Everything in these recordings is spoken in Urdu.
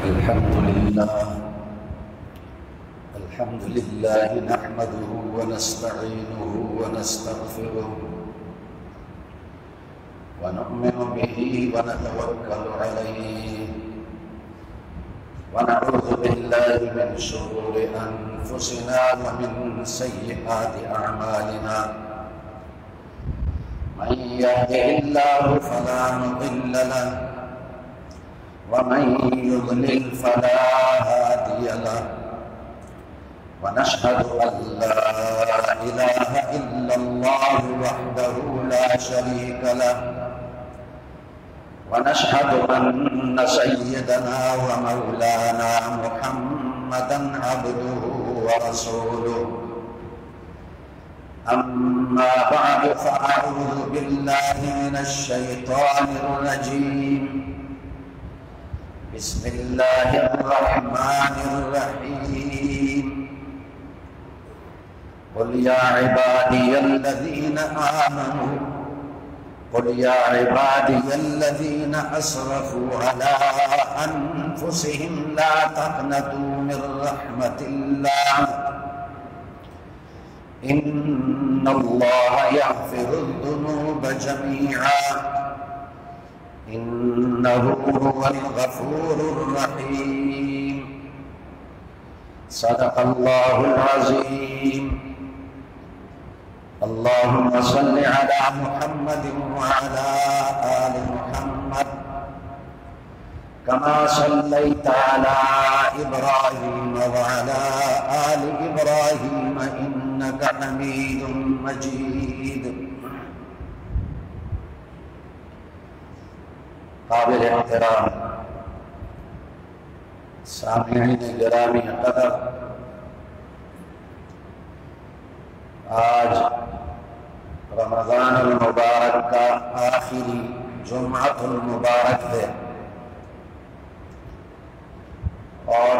الحمد لله نحمده ونستعينه ونستغفره ونؤمن به ونتوكل عليه ونعوذ بالله من شرور أنفسنا ومن سيئات أعمالنا من يهده الله فلا مضل له ومن يضلل فلا هادي له ونشهد أن لا إله إلا الله وحده لا شريك له ونشهد أن سيدنا ومولانا محمدا عبده ورسوله أما بعد فأعوذ بالله من الشيطان الرجيم بسم الله الرحمن الرحيم قل يا عبادي الذين أسرفوا على أنفسهم لا تقنطوا من رحمة الله إن الله يغفر الذنوب جميعا إنه هو الغفور الرحيم صدق الله العظيم اللهم صل على محمد وعلى آل محمد كما صليت على إبراهيم وعلى آل إبراهيم إنك حميد مجيد قابل احترام سامعین گرامی قدر، آج رمضان المبارک کا آخری جمعۃ المبارک ہے اور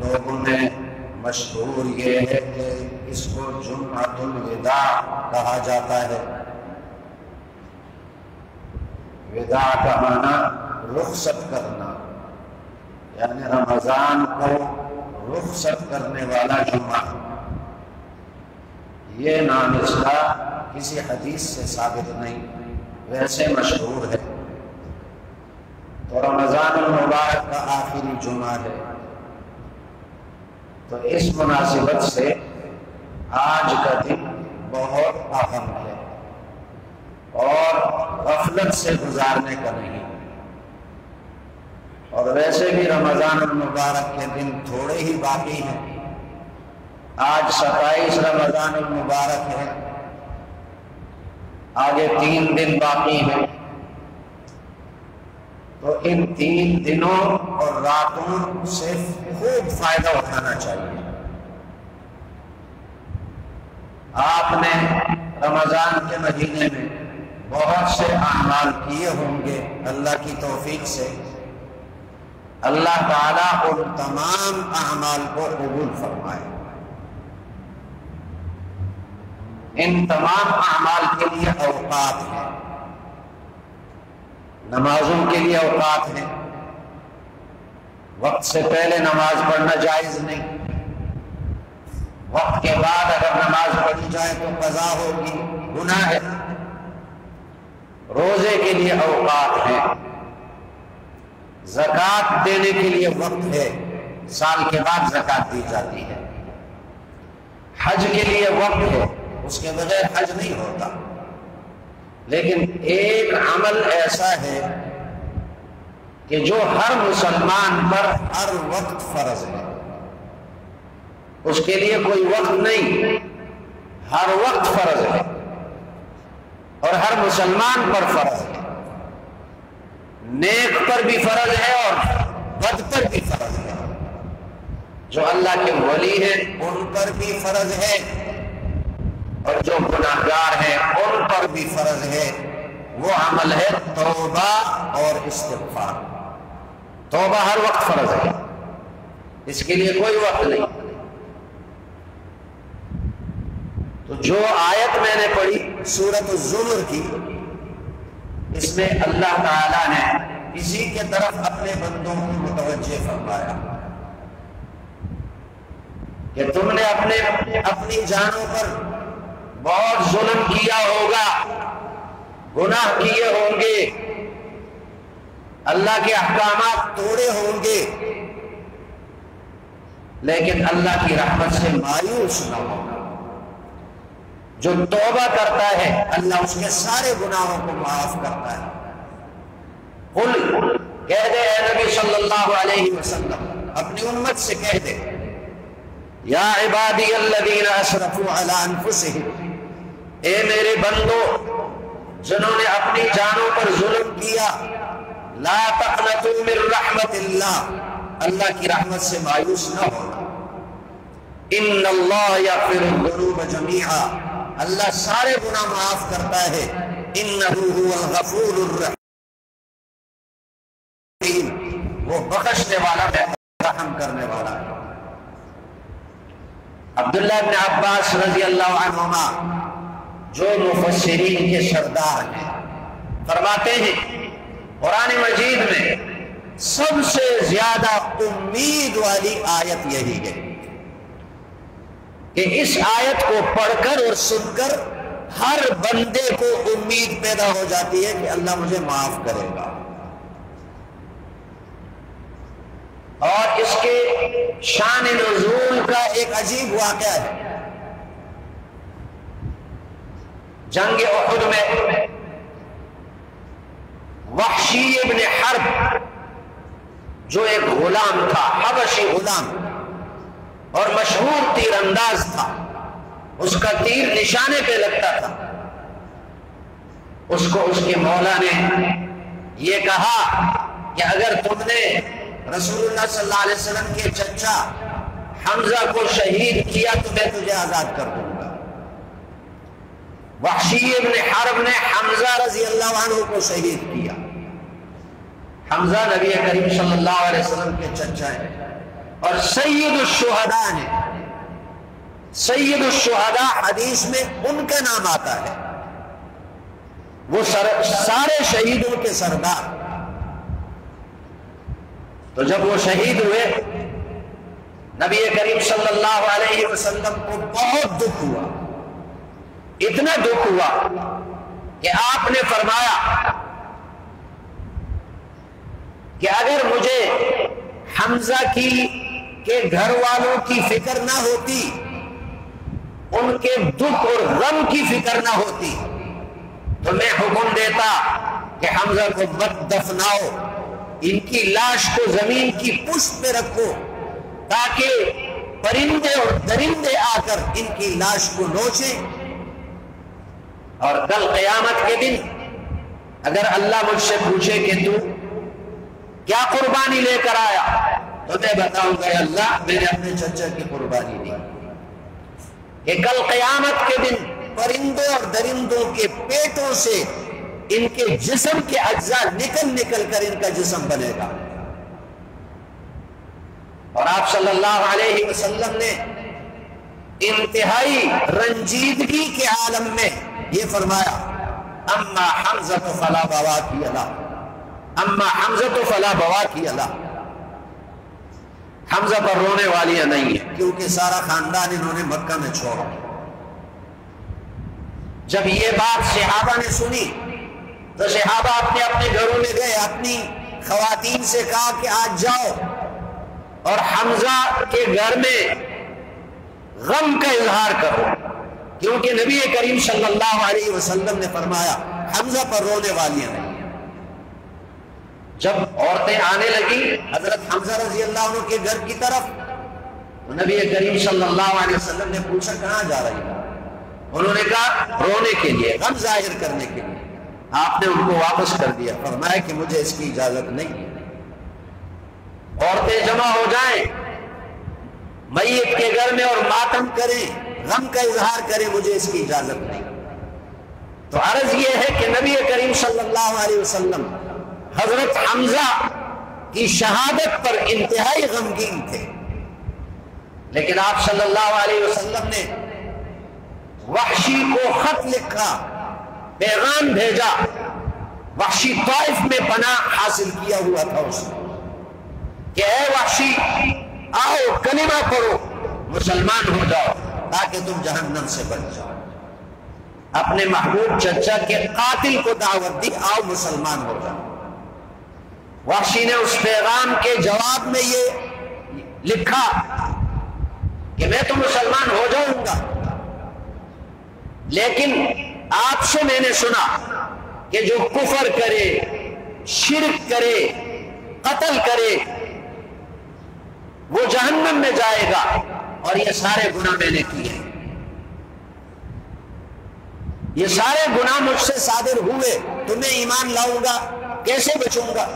لوگوں میں مشہور یہ ہے کہ اس کو جمعۃ الوداع کہا جاتا ہے۔ وداع کا معنی رخصت کرنا، یعنی رمضان کو رخصت کرنے والا جمعہ۔ یہ نام اس کا کسی حدیث سے ثابت نہیں، ویسے مشہور ہے۔ تو رمضان المبارک کا آخری جمعہ ہے، تو اس مناسبت سے آج کا دن بہت اہم ہے اور غفلت سے گزارنے کا نہیں۔ اور ویسے بھی رمضان المبارک کے دن تھوڑے ہی باقی ہیں۔ آج 27 رمضان المبارک ہے، آگے 3 دن باقی ہیں، تو ان 3 دنوں اور راتوں سے خوب فائدہ اٹھانا چاہیے۔ آپ نے رمضان کے مہینے میں بہت سے اعمال کیے ہوں گے، اللہ کی توفیق سے اللہ تعالیٰ ان تمام اعمال کو قبول فرمائے۔ ان تمام اعمال کے لیے اوقات ہیں، نمازوں کے لیے اوقات ہیں۔ وقت سے پہلے نماز پڑھنا جائز نہیں، وقت کے بعد اگر نماز پڑھی جائے تو قضا ہوگی، گناہ ہے۔ روزے کے لیے اوقات ہیں، زکوٰۃ دینے کے لیے وقت ہے، سال کے بعد زکوٰۃ دی جاتی ہے۔ حج کے لیے وقت ہے، اس کے بغیر حج نہیں ہوتا۔ لیکن ایک عمل ایسا ہے کہ جو ہر مسلمان پر ہر وقت فرض ہے، اس کے لیے کوئی وقت نہیں، ہر وقت فرض ہے اور ہر مسلمان پر فرض ہے۔ نیک پر بھی فرض ہے اور بد پر بھی فرض ہے۔ جو اللہ کے ولی ہیں ان پر بھی فرض ہے اور جو گناہگار ہیں ان پر بھی فرض ہے۔ وہ عمل ہے توبہ اور استغفار۔ توبہ ہر وقت فرض ہے، اس کے لیے کوئی وقت نہیں۔ تو جو آیت میں نے پڑھی سورۃ الزمر کی، اس میں اللہ تعالیٰ نے اسی کے طرف اپنے بندوں کو متوجہ فرمایا کہ تم نے اپنی جانوں پر بہت ظلم کیا ہوگا، گناہ کیے ہوں گے، اللہ کے احکامات توڑے ہوں گے، لیکن اللہ کی رحمت سے مایوس نہ ہوگا۔ جو توبہ کرتا ہے اللہ اس کے سارے گناہوں کو معاف کرتا ہے۔ قل کہہ دے اے نبی صلی اللہ علیہ وسلم، اپنی امت سے کہہ دے، یا عبادی الذین اسرفوا علی انفسہم، اے میرے بندو جنہوں نے اپنی جانوں پر ظلم کیا، لا تقنطوا من رحمت اللہ، اللہ کی رحمت سے مایوس نہ ہونا۔ ان اللہ یغفر الذنوب جمیعا، اللہ سارے گناہ معاف کرتا ہے۔ انہ هو الغفور الرحیم، وہ بخشنے والا ہے، رحم کرنے والا ہے۔ عبداللہ ابن عباس رضی اللہ عنہما جو مفسرین کے سردار ہیں فرماتے ہیں قرآن مجید میں سب سے زیادہ امید والی آیت یہی ہے کہ اس آیت کو پڑھ کر اور سن کر ہر بندے کو امید پیدا ہو جاتی ہے کہ اللہ مجھے معاف کرے گا۔ اور اس کے شان نزول کا ایک عجیب واقعہ ہے۔ جنگ احد میں وحشی ابن حرب جو ایک غلام تھا، حبشی غلام اور مشہور تیر انداز تھا، اس کا تیر نشانے پہ لگتا تھا، اس کو اس کے مولا نے یہ کہا کہ اگر تم نے رسول اللہ صلی اللہ علیہ وسلم کے چچا حمزہ کو شہید کیا تو میں تجھے آزاد کر دوں گا۔ وحشی ابن حرب نے حمزہ رضی اللہ عنہ کو شہید کیا۔ حمزہ نبی کریم صلی اللہ علیہ وسلم کے چچا ہیں اور سید الشہداء ہیں۔ سید الشہداء حدیث میں ان کا نام آتا ہے، وہ سارے شہیدوں کے سردار۔ تو جب وہ شہید ہوئے نبی کریم صلی اللہ علیہ وسلم کو بہت دکھ ہوا، اتنا دکھ ہوا کہ آپ نے فرمایا کہ اگر مجھے حمزہ کے گھر والوں کی فکر نہ ہوتی، ان کے دکھ اور غم کی فکر نہ ہوتی، تو میں حکم دیتا کہ حمزہ کو مت دفناؤ، ان کی لاش کو زمین کی پشت پہ رکھو تاکہ پرندے اور درندے آ کر ان کی لاش کو نوچیں، اور کل قیامت کے دن اگر اللہ مجھ سے پوچھے کہ تو کیا قربانی لے کر آیا تو میں بتاؤں گا اللہ میں نے اپنے چچا کی قربانی دی، کہ کل قیامت کے دن پرندوں اور درندوں کے پیٹوں سے ان کے جسم کے اجزاء نکل کر ان کا جسم بنے گا۔ اور آپ صلی اللہ علیہ وسلم نے انتہائی رنجیدگی کے عالم میں یہ فرمایا، اما حمزہ فلا بواکی اللہ، اما حمزہ فلا بواکی اللہ، حمزہ پر رونے والیاں نہیں ہیں کیونکہ سارا خاندان انہوں نے مکہ میں چھوڑا۔ جب یہ بات صحابہ نے سنی تو صحابہ اپنے اپنے گھروں میں گئے، اپنی خواتین سے کہا کہ آج جاؤ اور حمزہ کے گھر میں غم کا اظہار کرو، کیونکہ نبی کریم صلی اللہ علیہ وسلم نے فرمایا حمزہ پر رونے والیاں نہیں۔ جب عورتیں آنے لگی حضرت حمزہ رضی اللہ عنہ کے گھر کی طرف تو نبی کریم صلی اللہ علیہ وسلم نے پوچھا کہاں جا رہی ہے؟ انہوں نے کہا رونے کے لیے، غم ظاہر کرنے کے لیے۔ آپ نے ان کو واپس کر دیا، فرمایا کہ مجھے اس کی اجازت نہیں ہے، عورتیں جمع ہو جائیں میت کے گھر میں اور ماتم کریں، غم کا اظہار کریں، مجھے اس کی اجازت نہیں۔ تو عرض یہ ہے کہ نبی کریم صلی اللہ علیہ وسلم حضرت حمزہ کی شہادت پر انتہائی غمگین تھے، لیکن آپ صلی اللہ علیہ وسلم نے وحشی کو خط لکھا، پیغام بھیجا، وحشی طائف میں پناہ حاصل کیا ہوا تھا اس نے کہ اے وحشی آؤ کلمہ پڑھو مسلمان ہو جاؤ تاکہ تم جہنم سے بچ جاؤ. اپنے محبوب چچا کے قاتل کو دعوت دی آؤ مسلمان ہو جاؤ. وحشی نے اس پیغام کے جواب میں یہ لکھا کہ میں تو مسلمان ہو جاؤں گا، لیکن آپ سے میں نے سنا کہ جو کفر کرے، شرک کرے، قتل کرے وہ جہنم میں جائے گا، اور یہ سارے گناہ میں نے کیے، یہ سارے گناہ مجھ سے صادر ہوئے، تو میں ایمان لاؤں گا کیسے بچوں گا؟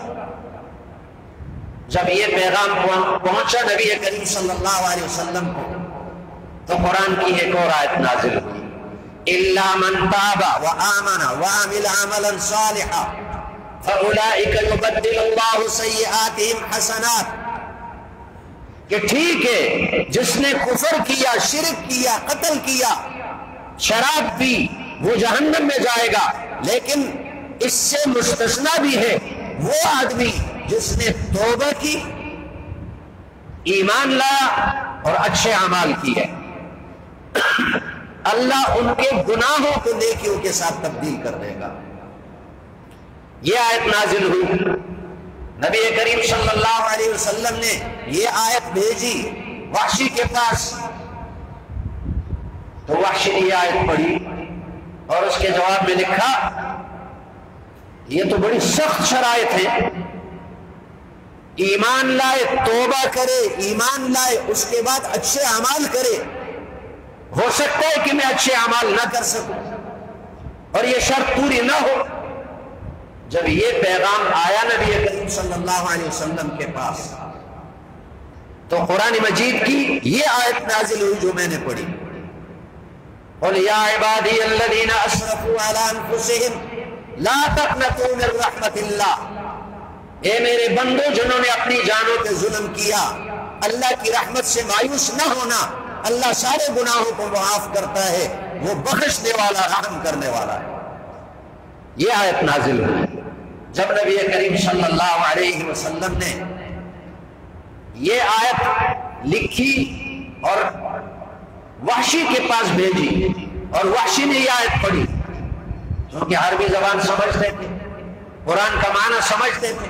جب یہ پیغام پہنچا نبی کریم صلی اللہ علیہ وسلم کو تو قرآن کی ایک اور آیت نازل ہوئی، الا من تاب وآمن وعمل عملا صالحا فاولئک یبدل اللہ سیئاتہم حسنات، کہ ٹھیک ہے جس نے کفر کیا، شرک کیا، قتل کیا، شراب پی، وہ جہنم میں جائے گا، لیکن اس سے مستثنا بھی ہے وہ آدمی جس نے توبہ کی، ایمان لایا اور اچھے اعمال کیے، اللہ ان کے گناہوں کو نیکیوں کے ساتھ تبدیل کر دے گا. یہ آیت نازل ہوئی، نبی کریم صلی اللہ علیہ وسلم نے یہ آیت بھیجی وحشی کے پاس، تو وحشی نے یہ آیت پڑھی اور اس کے جواب میں لکھا یہ تو بڑی سخت شرائط ہے، ایمان لائے، توبہ کرے، ایمان لائے، اس کے بعد اچھے اعمال کرے، ہو سکتا ہے کہ میں اچھے اعمال نہ کر سکوں اور یہ شرط پوری نہ ہو. جب یہ پیغام آیا نبی کریم صلی اللہ علیہ وسلم کے پاس تو قرآن مجید کی یہ آیت نازل ہوئی جو میں نے پڑھی، قل یا عبادی الذین اسرفوا علی انفسہم لا تقنطوا من رحمت اللہ، اے میرے بندو جنہوں نے اپنی جانوں پہ ظلم کیا، اللہ کی رحمت سے مایوس نہ ہونا، اللہ سارے گناہوں کو معاف کرتا ہے، وہ بخشنے والا، رحم کرنے والا ہے. یہ آیت نازل ہوئی جب نبی کریم صلی اللہ علیہ وسلم نے یہ آیت لکھی اور وحشی کے پاس بھیجی، اور وحشی نے یہ آیت پڑھی، کیونکہ عربی زبان سمجھتے تھے، قرآن کا معنی سمجھتے تھے.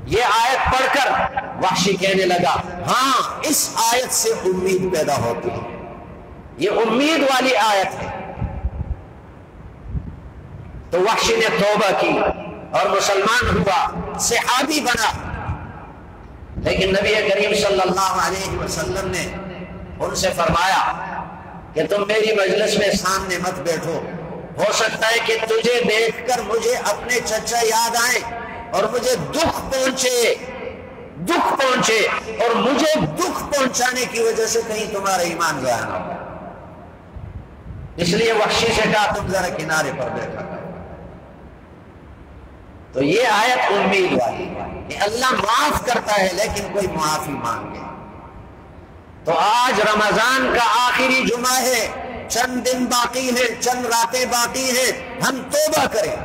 یہ آیت پڑھ کر وحشی کہنے لگا ہاں اس آیت سے امید پیدا ہوتی ہے، یہ امید والی آیت ہے. تو وحشی نے توبہ کی اور مسلمان ہوا، صحابی بنا. لیکن نبی کریم صلی اللہ علیہ وسلم نے ان سے فرمایا کہ تم میری مجلس میں سامنے مت بیٹھو، ہو سکتا ہے کہ تجھے دیکھ کر مجھے اپنے چچا یاد آئے اور مجھے دکھ پہنچے اور مجھے دکھ پہنچانے کی وجہ سے کہیں تمہارا ایمان ضائع نہ ہو. اس لیے وحشی سے کہا تم ذرا کنارے پر بیٹھا کرو. تو یہ آیت امید والی کہ اللہ معاف کرتا ہے لیکن کوئی معافی مانگے. تو آج رمضان کا آخری جمعہ ہے، چند دن باقی ہے، چند راتیں باقی ہیں، ہم توبہ کریں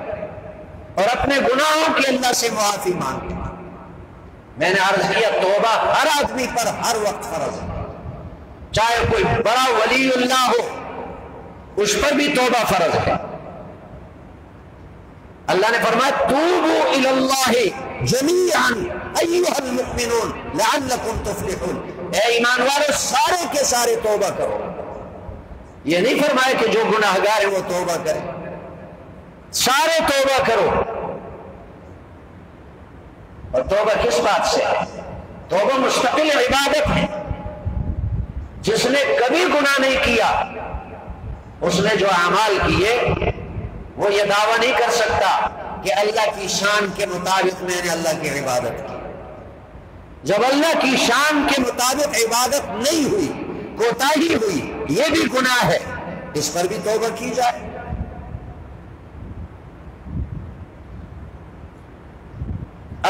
اور اپنے گناہوں کی اللہ سے معافی مانگیں. میں نے عرض کیا توبہ ہر آدمی پر ہر وقت فرض ہے، چاہے کوئی بڑا ولی اللہ ہو اس پر بھی توبہ فرض ہے. اللہ نے فرمایا توبوا الی اللہ جمیعا ایھا المؤمنون لعلکم تفلحون، اے ایمان والو سارے کے سارے توبہ کرو. یہ نہیں فرمایا کہ جو گناہگار ہے وہ توبہ کرے، سارے توبہ کرو. اور توبہ کس بات سے ہے؟ توبہ مستقل عبادت ہے. جس نے کبھی گناہ نہیں کیا اس نے جو اعمال کیے وہ یہ دعویٰ نہیں کر سکتا کہ اللہ کی شان کے مطابق میں نے اللہ کی عبادت کی. جب اللہ کی شان کے مطابق عبادت نہیں ہوئی، کوتاہی ہوئی، یہ بھی گناہ ہے، اس پر بھی توبہ کی جائے.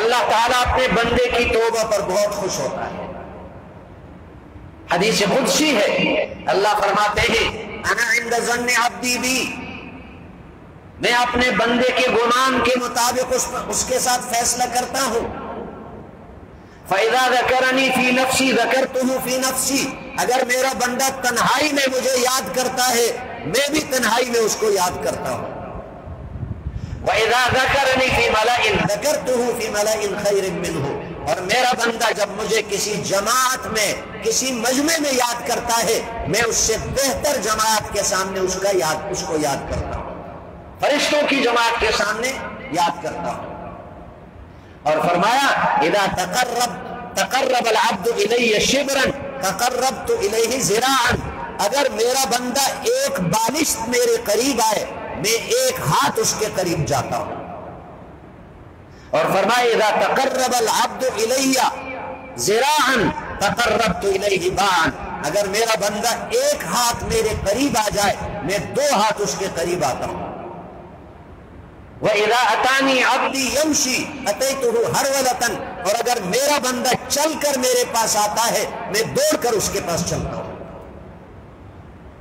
اللہ تعالیٰ اپنے بندے کی توبہ پر بہت خوش ہوتا ہے. حدیث قدسی ہے، اللہ فرماتے ہیں انا عند ظن عبدی بی، میں اپنے بندے کے گمان کے مطابق اس کے ساتھ فیصلہ کرتا ہوں۔ فَإِذَا ذَكَرَنِي فِي نَفْسِي ذَكَرْتُهُ فِي نَفْسِي، اگر میرا بندہ تنہائی میں مجھے یاد کرتا ہے میں بھی تنہائی میں اس کو یاد کرتا ہوں۔ وَإِذَا ذَكَرَنِي فِي مَلَئٍ ذَكَرْتُهُ فِي مَلَئٍ خَيْرٍ مِّنْهُ، اور میرا بندہ جب مجھے کسی جماعت میں کسی مجمع میں یاد کرتا ہے میں اس سے بہتر جماعت کے سامنے اس کو یاد کرتا ہوں، فرشتوں کی جماعت کے سامنے یاد کرتا ہوں۔ اور فرمایا اذا تقرب العبد الی شبرا تقربت الیہ ذراعا، اگر میرا بندہ ایک بالشت میرے قریب آئے میں ایک ہاتھ اس کے قریب جاتا ہوں۔ اور فرمایا اذا تقرب العبد الی ذراعا تقربت الیہ باعا، اگر میرا بندہ ایک ہاتھ میرے قریب آ جائے میں 2 ہاتھ اس کے قریب آتا ہوں۔ وَإِذَا أَتَانِي عَبْدِي يَمْشِي أَتَيْتُهُ هَرْوَلَةً، اور اگر میرا بندہ چل کر میرے پاس آتا ہے میں دوڑ کر اس کے پاس چلتا ہوں۔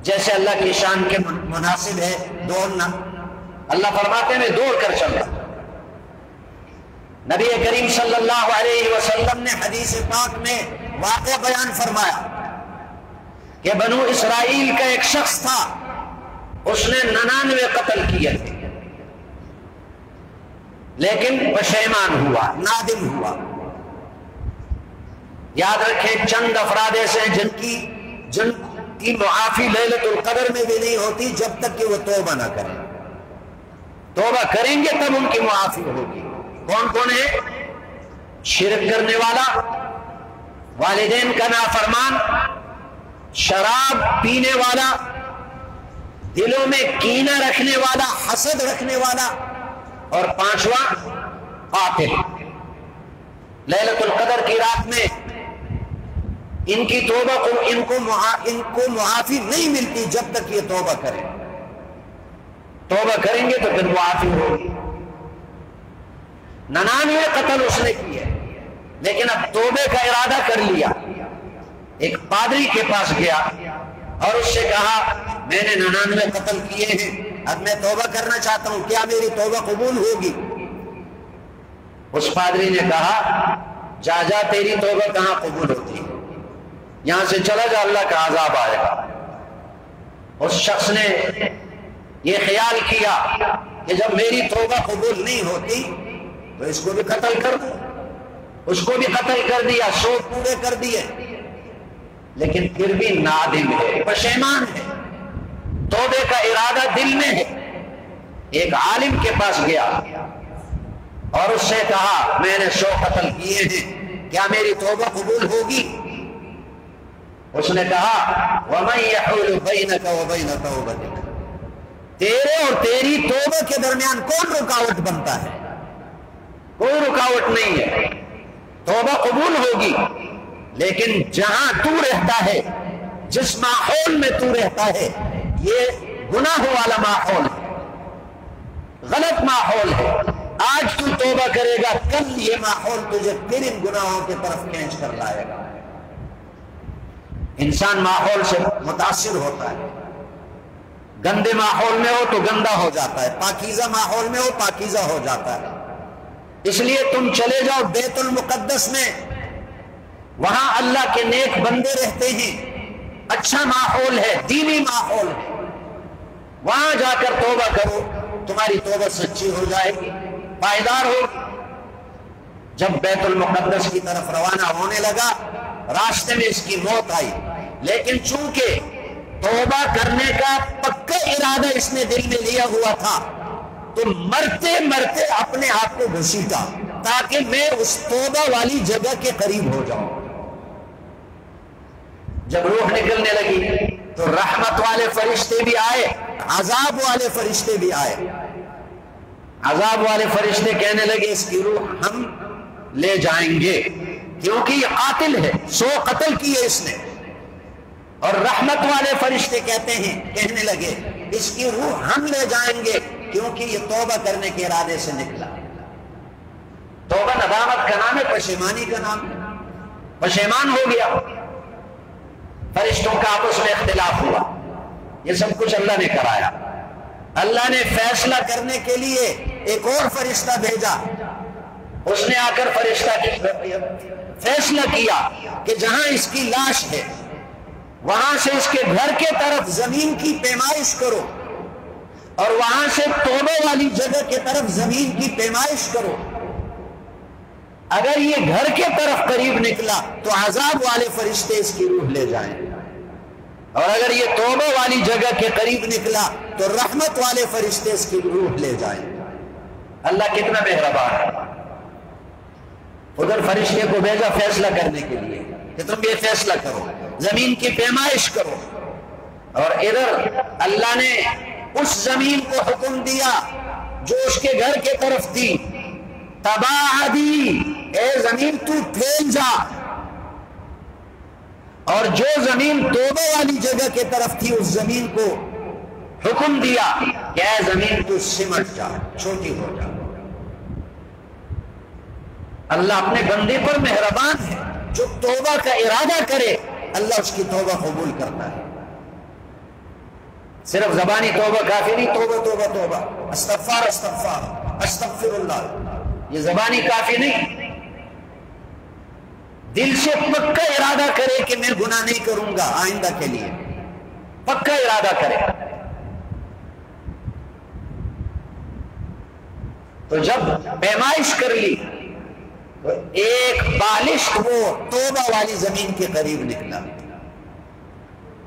جیسے اللہ کی شان کے مناسب ہے دوڑنا، اللہ فرماتے ہیں میں دوڑ کر چلتا ہوں۔ نبی کریم صلی اللہ علیہ وسلم نے حدیث پاک میں واقعہ بیان فرمایا کہ بنو اسرائیل کا ایک شخص تھا، اس نے 99 قتل کیے تھے لیکن پشیمان ہوا، نادم ہوا۔ یاد رکھیں چند افراد ایسے ہیں جن کی معافی لیلۃ القدر میں بھی نہیں ہوتی جب تک کہ وہ توبہ نہ کریں۔ توبہ کریں گے تب ان کی معافی ہوگی۔ کون کون ہے؟ شرک کرنے والا، والدین کا نافرمان، شراب پینے والا، دلوں میں کینہ رکھنے والا، حسد رکھنے والا، اور 5واں قاتل۔ لیلۃ القدر کی رات میں ان کی توبہ ان کو معافی نہیں ملتی جب تک یہ توبہ کریں۔ توبہ کریں گے تو پھر معافی ہوگی۔ 99 قتل اس نے کیے لیکن اب توبے کا ارادہ کر لیا۔ ایک پادری کے پاس گیا اور اس سے کہا میں نے 99 قتل کیے ہیں، اب میں توبہ کرنا چاہتا ہوں، کیا میری توبہ قبول ہوگی؟ اس پادری نے کہا جا تیری توبہ کہاں قبول ہوتی ہے، یہاں سے چلا جا، اللہ کا عذاب آئے گا۔ اس شخص نے یہ خیال کیا کہ جب میری توبہ قبول نہیں ہوتی تو اس کو بھی قتل کر دوں، اس کو بھی قتل کر دیا، 100 پورے کر دیے، لیکن پھر بھی نادم ہے، پشیمان ہے، توبے کا ارادہ دل میں ہے۔ ایک عالم کے پاس گیا اور اس سے کہا میں نے 100 قتل کیے ہیں، کیا میری توبہ قبول ہوگی؟ اس نے کہا وَمَن يَحُولُ بَيْنَكَ وَبَيْنَ تَوْبَتِكَ، تیرے اور تیری توبہ کے درمیان کون رکاوٹ بنتا ہے؟ کوئی رکاوٹ نہیں ہے، توبہ قبول ہوگی، لیکن جہاں تو رہتا ہے، جس ماحول میں تو رہتا ہے، یہ گناہ والا ماحول ہے، غلط ماحول ہے۔ آج تو توبہ کرے گا، کل یہ ماحول تجھے پھر ان گناہوں کی طرف کھینچ کر لائے گا۔ انسان ماحول سے متاثر ہوتا ہے، گندے ماحول میں ہو تو گندا ہو جاتا ہے، پاکیزہ ماحول میں ہو پاکیزہ ہو جاتا ہے۔ اس لیے تم چلے جاؤ بیت المقدس میں، وہاں اللہ کے نیک بندے رہتے ہیں، اچھا ماحول ہے، دینی ماحول ہے، وہاں جا کر توبہ کرو، تمہاری توبہ سچی ہو جائے گی، پائیدار ہوگی۔ جب بیت المقدس کی طرف روانہ ہونے لگا راستے میں اس کی موت آئی، لیکن چونکہ توبہ کرنے کا پکا ارادہ اس نے دل میں لیا ہوا تھا تو مرتے مرتے اپنے آپ کو گھسیٹا تاکہ میں اس توبہ والی جگہ کے قریب ہو جاؤں۔ جب روح نکلنے لگی تو رحمت والے فرشتے بھی آئے، عذاب والے فرشتے بھی آئے۔ عذاب والے فرشتے کہنے لگے اس کی روح ہم لے جائیں گے کیونکہ یہ قاتل ہے، 100 قتل کیے اس نے۔ اور رحمت والے فرشتے کہنے لگے اس کی روح ہم لے جائیں گے کیونکہ یہ توبہ کرنے کے ارادے سے نکلا۔ توبہ ندامت کا نام ہے، پشیمانی کا نام ہے، پشیمان ہو گیا۔ فرشتوں کا آپس میں اختلاف ہوا، یہ سب کچھ اللہ نے کرایا۔ اللہ نے فیصلہ کرنے کے لیے ایک اور فرشتہ بھیجا. اس نے آ کر فیصلہ کیا کہ جہاں اس کی لاش ہے وہاں سے اس کے گھر کے طرف زمین کی پیمائش کرو اور وہاں سے توبہ والی جگہ کے طرف زمین کی پیمائش کرو. اگر یہ گھر کے طرف قریب نکلا تو عذاب والے فرشتے اس کی روح لے جائیں، اور اگر یہ توبہ والی جگہ کے قریب نکلا تو رحمت والے فرشتے اس کی روح لے جائیں. اللہ کتنا مہربان ہے. ادھر فرشتے کو بھیجا فیصلہ کرنے کے لیے کہ تم یہ فیصلہ کرو، زمین کی پیمائش کرو، اور ادھر اللہ نے اس زمین کو حکم دیا جو اس کے گھر کے طرف تھی، تباعدی، اے زمین تو پھیل جا. اور جو زمین توبہ والی جگہ کے طرف تھی اس زمین کو حکم دیا کہ اے زمین تو سمٹ جا، چھوٹی ہو جا. اللہ اپنے بندے پر مہربان ہے. جو توبہ کا ارادہ کرے اللہ اس کی توبہ قبول کرتا ہے. صرف زبانی توبہ کافی نہیں، توبہ توبہ توبہ، استغفار استغفار استغفر اللہ، یہ زبانی کافی نہیں. دل سے پکا ارادہ کرے کہ میں گناہ نہیں کروں گا آئندہ کے لیے، پکا ارادہ کرے. تو جب پیمائش کر لی تو ایک بالشت وہ توبہ والی زمین کے قریب نکلا،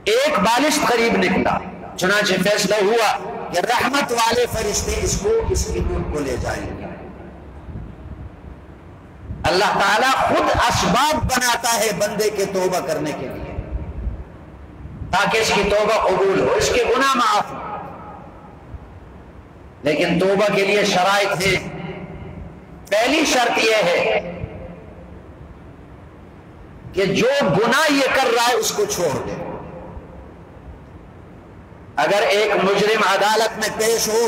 ایک بالشت قریب نکلا. چنانچہ فیصلہ ہوا کہ رحمت والے فرشتے اس کی روح کو لے جائیں گے. اللہ تعالیٰ خود اسباب بناتا ہے بندے کے توبہ کرنے کے لیے تاکہ اس کی توبہ قبول ہو، اس کے گناہ معاف ہو. لیکن توبہ کے لیے شرائط ہیں. پہلی شرط یہ ہے کہ جو گناہ یہ کر رہا ہے اس کو چھوڑ دے. اگر ایک مجرم عدالت میں پیش ہو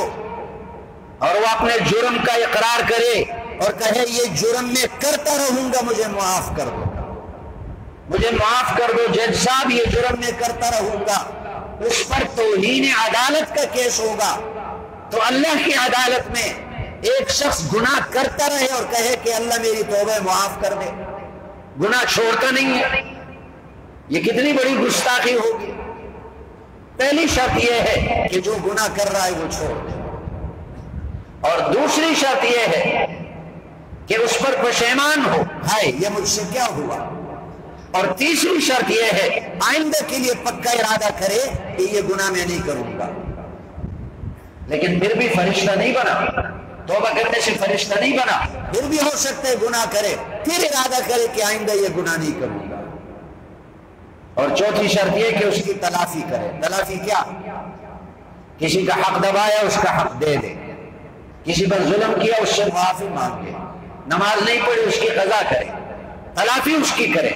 اور وہ اپنے جرم کا اقرار کرے اور کہے یہ جرم میں کرتا رہوں گا، مجھے معاف کر دو، مجھے معاف کر دو جج صاحب، یہ جرم میں کرتا رہوں گا، اس پر توہین عدالت کا کیس ہوگا. تو اللہ کی عدالت میں ایک شخص گناہ کرتا رہے اور کہے کہ اللہ میری توبہ معاف کر دے، گناہ چھوڑتا نہیں ہے، یہ کتنی بڑی گستاخی ہوگی. پہلی شرط یہ ہے کہ جو گناہ کر رہا ہے وہ چھوڑ دے، اور دوسری شرط یہ ہے کہ اس پر پشیمان ہو، ہائے یہ مجھ سے کیا ہوا. اور تیسری شرط یہ ہے آئندہ کے لیے پکا ارادہ کرے کہ یہ گناہ میں نہیں کروں گا. لیکن پھر بھی فرشتہ نہیں بنا، توبہ کرنے سے فرشتہ نہیں بنا، پھر بھی ہو سکتا ہے گناہ کرے، پھر ارادہ کرے کہ آئندہ یہ گناہ نہیں کروں گا. اور چوتھی شرط یہ کہ اس کی تلافی کرے. تلافی کیا؟ کسی کا حق دبایا اس کا حق دے دے، کسی پر ظلم کیا اس سے معافی مانگے، نماز نہیں پڑھی اس کی قضا کرے، تلافی اس کی کرے.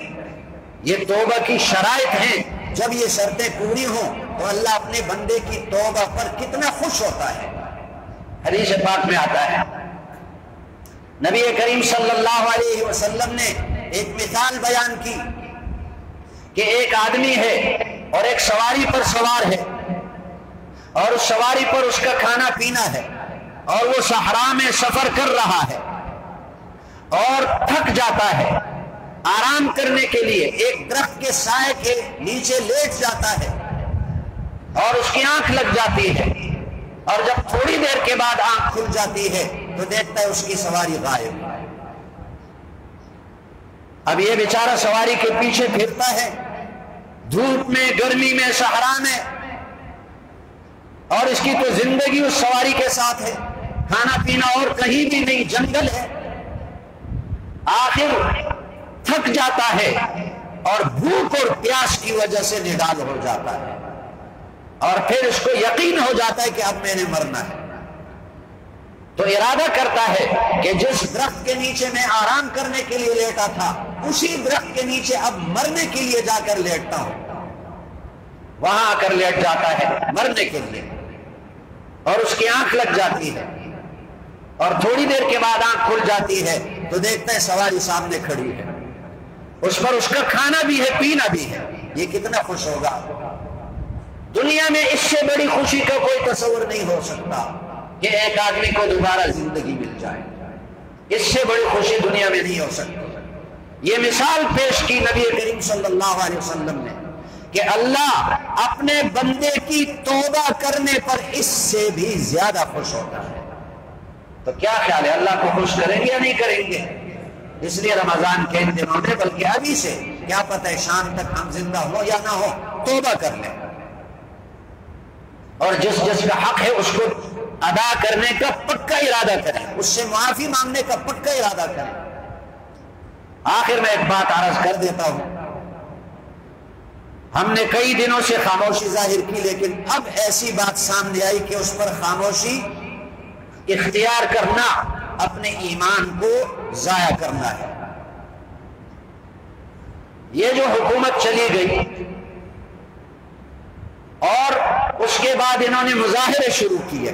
یہ توبہ کی شرائط ہیں. جب یہ شرطیں پوری ہوں تو اللہ اپنے بندے کی توبہ پر کتنا خوش ہوتا ہے. حدیث پاک میں آتا ہے نبی کریم صلی اللہ علیہ وسلم نے ایک مثال بیان کی کہ ایک آدمی ہے اور ایک سواری پر سوار ہے، اور اس سواری پر اس کا کھانا پینا ہے، اور وہ صحرا میں سفر کر رہا ہے اور تھک جاتا ہے. آرام کرنے کے لیے ایک درخت کے سائے کے نیچے لیٹ جاتا ہے اور اس کی آنکھ لگ جاتی ہے، اور جب تھوڑی دیر کے بعد آنکھ کھل جاتی ہے تو دیکھتا ہے اس کی سواری غائب. اب یہ بیچارہ سواری کے پیچھے پھرتا ہے، دھوپ میں، گرمی میں، صحرا میں، اور اس کی تو زندگی اس سواری کے ساتھ ہے، کھانا پینا اور کہیں بھی نہیں، جنگل ہے. آخر تھک جاتا ہے اور بھوک اور پیاس کی وجہ سے نڈال ہو جاتا ہے، اور پھر اس کو یقین ہو جاتا ہے کہ اب میں نے مرنا ہے. تو ارادہ کرتا ہے کہ جس درخت کے نیچے میں آرام کرنے کے لیے لیٹا تھا اسی درخت کے نیچے اب مرنے کے لیے جا کر لیٹتا ہوں. وہاں آ کر لیٹ جاتا ہے مرنے کے لیے، اور اس کی آنکھ لگ جاتی ہے، اور تھوڑی دیر کے بعد آنکھ کھل جاتی ہے تو دیکھتا ہے سواری سامنے کھڑی ہے، اس پر اس کا کھانا بھی ہے، پینا بھی ہے. یہ کتنا خوش ہوگا. دنیا میں اس سے بڑی خوشی کا کوئی تصور نہیں ہو سکتا کہ ایک آدمی کو دوبارہ زندگی مل جائے. اس سے بڑی خوشی دنیا میں نہیں ہو سکتی. یہ مثال پیش کی نبی کریم صلی اللہ علیہ وسلم نے کہ اللہ اپنے بندے کی توبہ کرنے پر اس سے بھی زیادہ خوش ہوتا ہے. تو کیا خیال ہے, اللہ کو خوش کریں گے یا نہیں کریں گے؟ اس لیے رمضان کے ان دنوں میں, بلکہ ابھی سے, کیا پتہ ہے شام تک ہم زندہ ہو یا نہ ہو, توبہ کر لیں اور جس جس کا حق ہے اس کو ادا کرنے کا پکا ارادہ کریں, اس سے معافی مانگنے کا پکا ارادہ کریں. آخر میں ایک بات عرض کر دیتا ہوں, ہم نے کئی دنوں سے خاموشی ظاہر کی, لیکن اب ایسی بات سامنے آئی کہ اس پر خاموشی اختیار کرنا اپنے ایمان کو ضائع کرنا ہے. یہ جو حکومت چلی گئی اور اس کے بعد انہوں نے مظاہرے شروع کیے,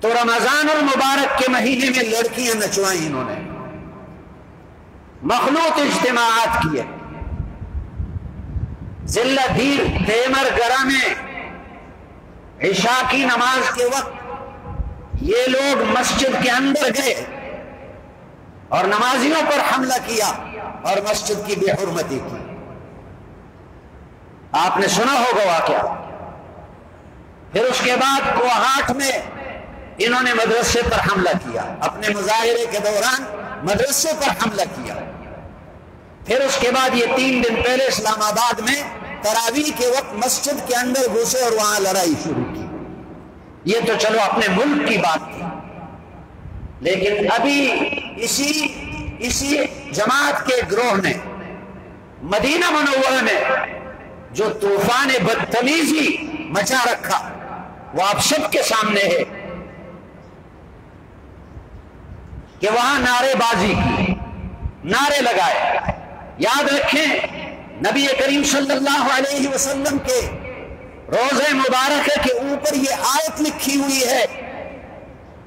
تو رمضان المبارک کے مہینے میں لڑکیاں نچوائیں انہوں نے, مخلوط اجتماعات کیے. ضلع دیر تیمر گرہ میں عشاء کی نماز کے وقت یہ لوگ مسجد کے اندر گئے اور نمازیوں پر حملہ کیا اور مسجد کی بے حرمتی کی. آپ نے سنا ہوگا واقعہ. پھر اس کے بعد کوہاٹ میں انہوں نے مدرسے پر حملہ کیا, اپنے مظاہرے کے دوران مدرسے پر حملہ کیا. پھر اس کے بعد یہ 3 دن پہلے اسلام آباد میں تراویح کے وقت مسجد کے اندر گھسے اور وہاں لڑائی شروع کی. یہ تو چلو اپنے ملک کی بات تھی, لیکن ابھی اسی جماعت کے گروہ نے مدینہ منورہ میں جو طوفان بدتمیزی مچا رکھا وہ آپ سب کے سامنے ہے کہ وہاں نعرے بازی کی, نعرے لگائے. یاد رکھیں نبی کریم صلی اللہ علیہ وسلم کے روزہ مبارکہ کے اوپر یہ آیت لکھی ہوئی ہے,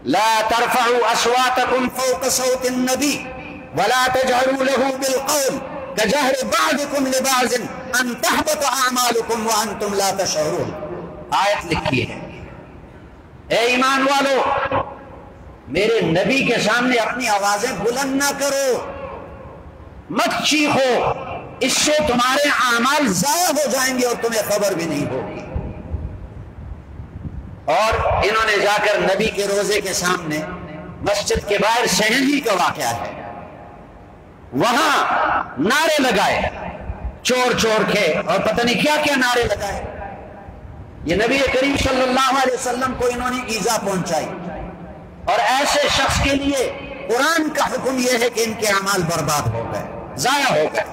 لا ترفعوا اصواتکم فوق صوت النبی ولا تجهروا له بالقول كجهر بعضكم لبعض ان تحبط اعمالكم وانتم لا تشعرون. آیت لکھی ہے, اے ایمان والو میرے نبی کے سامنے اپنی آوازیں بلند نہ کرو, مت چیخو, اس سے تمہارے اعمال ضائع ہو جائیں گے اور تمہیں خبر بھی نہیں ہوگی. اور انہوں نے جا کر نبی کے روزے کے سامنے مسجد کے باہر شہنی کا واقعہ ہے, وہاں نعرے لگائے چور چور کے اور پتہ نہیں کیا کیا نعرے لگائے. یہ نبی کریم صلی اللہ علیہ وسلم کو انہوں نے ایذا پہنچائی, اور ایسے شخص کے لیے قرآن کا حکم یہ ہے کہ ان کے اعمال برباد ہو گئے, ضائع ہو گئے.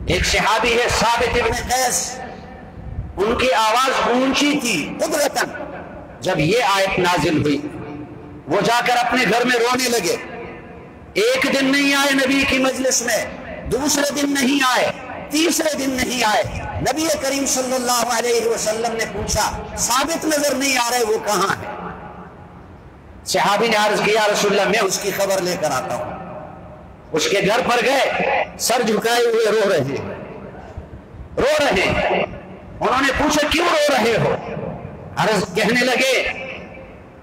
ایک صحابی ہے ثابت ابن قیس, ان کی آواز اونچی تھی قدرتاً. جب یہ آیت نازل ہوئی وہ جا کر اپنے گھر میں رونے لگے. ایک دن نہیں آئے نبی کی مجلس میں, دوسرے دن نہیں آئے, تیسرے دن نہیں آئے. نبی کریم صلی اللہ علیہ وسلم نے پوچھا ثابت نظر نہیں آ رہے, وہ کہاں ہے؟ صحابی نے عرض کیا رسول اللہ میں اس کی خبر لے کر آتا ہوں. اس کے گھر پر گئے, سر جھکائے ہوئے رو رہے ہیں. انہوں نے پوچھا کیوں رو رہے ہو؟ عرض کہنے لگے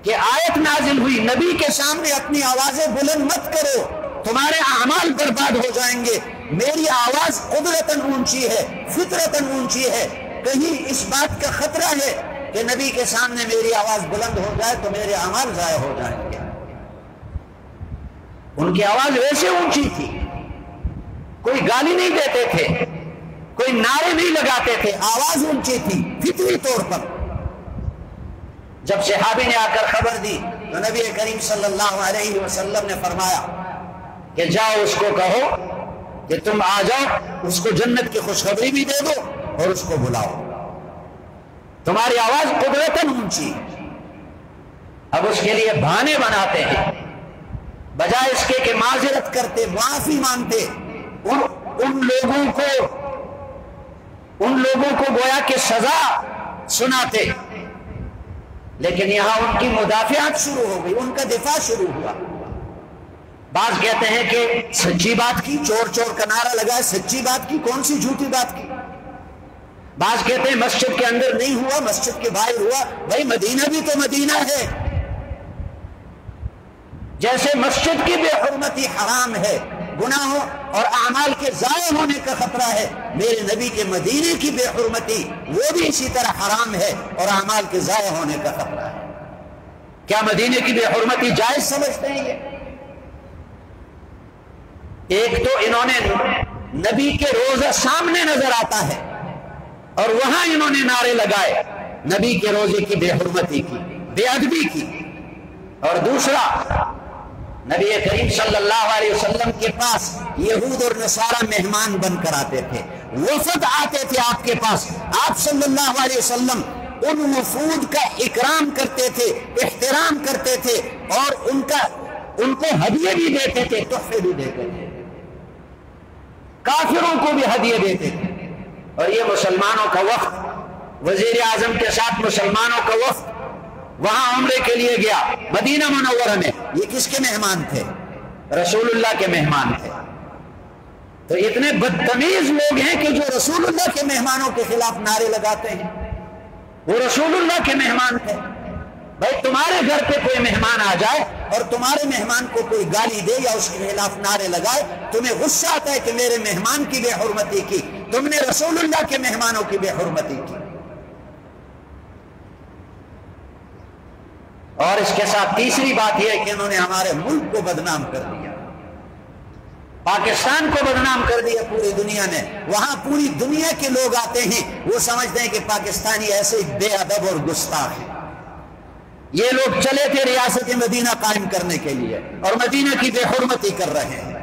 کہ آیت نازل ہوئی نبی کے سامنے اپنی آوازیں بلند مت کرو, تمہارے اعمال برباد ہو جائیں گے. میری آواز قدرتاً اونچی ہے, فطرتاً اونچی ہے, کہیں اس بات کا خطرہ ہے کہ نبی کے سامنے میری آواز بلند ہو جائے تو میرے اعمال ضائع ہو جائیں گے. ان کی آواز ویسے اونچی تھی, کوئی گالی نہیں دیتے تھے, کوئی نعرے نہیں لگاتے تھے, آواز اونچی تھی فطری طور پر. جب صحابی نے آ کر خبر دی تو نبی کریم صلی اللہ علیہ وسلم نے فرمایا کہ جاؤ اس کو کہو کہ تم آ جاؤ, اس کو جنت کی خوشخبری بھی دے دو اور اس کو بلاؤ, تمہاری آواز قدرتاً اونچی. اب اس کے لیے بہانے بناتے ہیں, بجائے اس کے کہ معذرت کرتے, معافی مانگتے, ان لوگوں کو گویا کہ سزا سناتے. لیکن یہاں ان کی مدافعات شروع ہو گئی, ان کا دفاع شروع ہوا. بعض کہتے ہیں کہ سچی بات کی, چور چور کا نعرہ لگا, سچی بات کی, کون سی جھوٹی بات کی؟ بعض کہتے ہیں مسجد کے اندر نہیں ہوا، مسجد کے باہر ہوا. بھائی مدینہ بھی تو مدینہ ہے. جیسے مسجد کی بے حرمتی حرام ہے، گناہوں اور اعمال کے ضائع ہونے کا خطرہ ہے، میرے نبی کے مدینے کی بے حرمتی وہ بھی اسی طرح حرام ہے اور اعمال کے ضائع ہونے کا خطرہ ہے. کیا مدینے کی بے حرمتی جائز سمجھتے ہیں؟ یہ ایک تو انہوں نے نبی کے روزہ سامنے نظر آتا ہے اور وہاں انہوں نے نعرے لگائے نبی کے روزے کی بے حرمتی کی، بے ادبی کی. اور دوسرا، نبی کریم صلی اللہ علیہ وسلم کے پاس یہود اور نصارہ مہمان بن کر آتے تھے، وفد آتے تھے آپ کے پاس. آپ صلی اللہ علیہ وسلم ان وفود کا اکرام کرتے تھے، احترام کرتے تھے اور ان کو ہدیے بھی دیتے تھے، تحفے بھی دیتے تھے، کافروں کو بھی ہدیے دیتے تھے. اور یہ مسلمانوں کا وفد، وزیر اعظم کے ساتھ مسلمانوں کا وفد وہاں عمرے کے لیے گیا مدینہ منورہ میں. یہ کس کے مہمان تھے؟ رسول اللہ کے مہمان تھے. تو اتنے بدتمیز لوگ ہیں کہ جو رسول اللہ کے مہمانوں کے خلاف نعرے لگاتے ہیں. وہ رسول اللہ کے مہمان تھے. بھائی تمہارے گھر پہ کوئی مہمان آ جائے اور تمہارے مہمان کو کوئی گالی دے یا اس کے خلاف نعرے لگائے، تمہیں غصہ آتا ہے کہ میرے مہمان کی بے حرمتی کی. تم نے رسول اللہ کے مہمانوں کی بے حرمتی کی. اور اس کے ساتھ تیسری بات یہ ہے کہ انہوں نے ہمارے ملک کو بدنام کر دیا، پاکستان کو بدنام کر دیا پوری دنیا نے. وہاں پوری دنیا کے لوگ آتے ہیں، وہ سمجھتے ہیں کہ پاکستانی ایسے بے ادب اور گستاخ ہیں. یہ لوگ چلے تھے ریاست مدینہ قائم کرنے کے لیے اور مدینہ کی بے حرمتی کر رہے ہیں،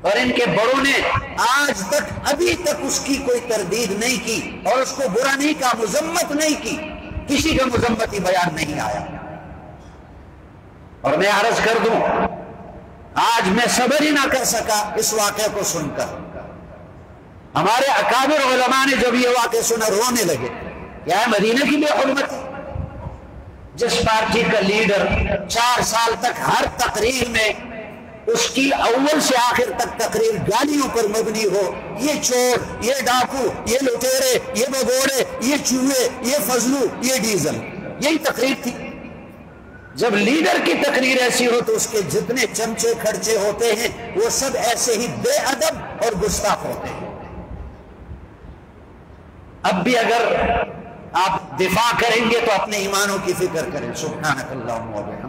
اور ان کے بڑوں نے آج تک ابھی تک اس کی کوئی تردید نہیں کی اور اس کو برا نہیں کہا، مذمت نہیں کی. کسی کا مذمتی بیان نہیں آیا. اور میں عرض کر دوں، آج میں صبر ہی نہ کر سکا اس واقعے کو سن کر. ہمارے اکابر علماء نے جب یہ واقعہ سنا رونے لگے. کیا ہے مدینہ کی بے حرمتی؟ جس پارٹی کا لیڈر 4 سال تک ہر تقریر میں اس کی اول سے آخر تک تقریر گالیوں پر مبنی ہو، یہ چور، یہ ڈاکو، یہ لٹیرے، یہ بگوڑے، یہ چوہے، یہ فضلو، یہ ڈیزل، یہی تقریر تھی. جب لیڈر کی تقریر ایسی ہو تو اس کے جتنے چمچے کھرچے ہوتے ہیں وہ سب ایسے ہی بے ادب اور گستاخ ہوتے ہیں. اب بھی اگر آپ دفاع کریں گے تو اپنے ایمانوں کی فکر کریں. سبحانک اللہم و بحمدک.